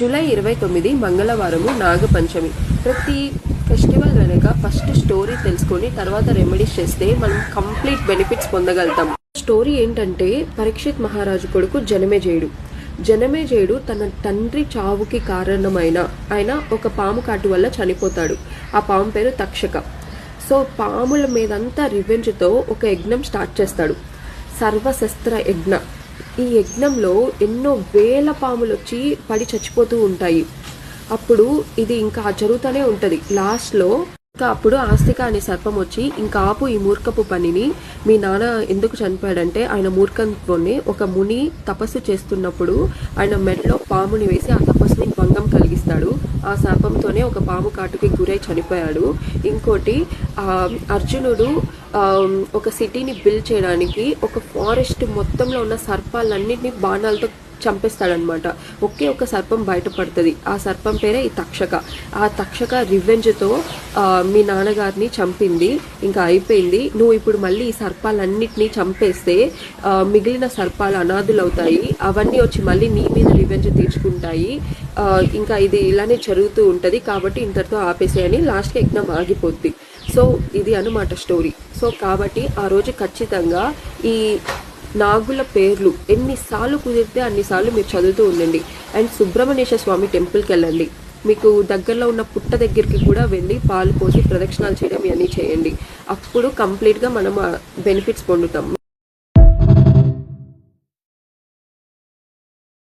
July 29 మంగళవారము నాగపంచమి. ప్రతి festival వెనక ఫస్ట్ స్టోరీ తెలుసుకొని తర్వాత రెమెడీస్ చేస్తే మనం కంప్లీట్ బెనిఫిట్స్ పొందగలుగుతాం. స్టోరీ ఏంటంటే, పరీక్షిత్ మహారాజు కొడుకు జనమేజయుడు తన తండ్రి చావుకి కారణమైన ఆయన ఒక పాము కాటు వల్ల చనిపోతాడు. ఆ పాము పేరు తక్షక. సో పాముల మీదంతా రివెంజ్తో ఒక యజ్ఞం స్టార్ట్ చేస్తాడు, సర్వశస్త్ర యజ్ఞ. ఈ యజ్ఞంలో ఎన్నో వేల పాములు వచ్చి పడి చచ్చిపోతూ ఉంటాయి. అప్పుడు ఇది ఇంకా జరుగుతూనే ఉంటుంది. లాస్ట్లో అప్పుడు ఆస్తిక అనే సర్పం వచ్చి, ఇంకా ఆపు ఈ మూర్ఖపు పనిని. మీ నాన్న ఎందుకు చనిపోయాడంటే, ఆయన మూర్ఖత్వాన్ని ఒక ముని తపస్సు చేస్తున్నప్పుడు ఆయన మెడలో పాముని వేసి ఆ తపస్సుని భంగం కలిగిస్తాడు. ఆ శాపంతోనే ఒక పాము కాటుకి గురై చనిపోయాడు. ఇంకోటి, అర్జునుడు ఒక సిటీని బిల్డ్ చేయడానికి ఒక ఫారెస్ట్ మొత్తంలో ఉన్న సర్పాలన్నింటినీ బాణాలతో చంపేస్తాడనమాట. ఒకే ఒక సర్పం బయటపడుతుంది. ఆ సర్పం పేరే ఈ తక్షక. ఆ తక్షక రివెంజ్తో మీ నాన్నగారిని చంపింది, ఇంకా అయిపోయింది. నువ్వు ఇప్పుడు మళ్ళీ ఈ సర్పాలన్నిటినీ చంపేస్తే మిగిలిన సర్పాలు అనాథులు అవుతాయి. అవన్నీ వచ్చి మళ్ళీ నీ మీద రివెంజ్ తీర్చుకుంటాయి. ఇంకా ఇది ఇలానే జరుగుతూ ఉంటుంది. కాబట్టి ఇంతటితో ఆపేసేయని లాస్ట్కి యజ్ఞం ఆగిపోద్ది. సో ఇది అన్నమాట స్టోరీ. సో కాబట్టి ఆ రోజు ఖచ్చితంగా ఈ నాగుల పేర్లు ఎన్నిసార్లు కుదిరితే అన్నిసార్లు మీరు చదువుతూ ఉండండి. అండ్ సుబ్రహ్మణ్యేశ్వర స్వామి టెంపుల్కి వెళ్ళండి. మీకు దగ్గరలో ఉన్న పుట్ట దగ్గరికి కూడా వెళ్ళి పాలు పోసి ప్రదక్షిణాలు చేయడం ఇవన్నీ చేయండి. అప్పుడు కంప్లీట్గా మనం బెనిఫిట్స్ పొందుతాం.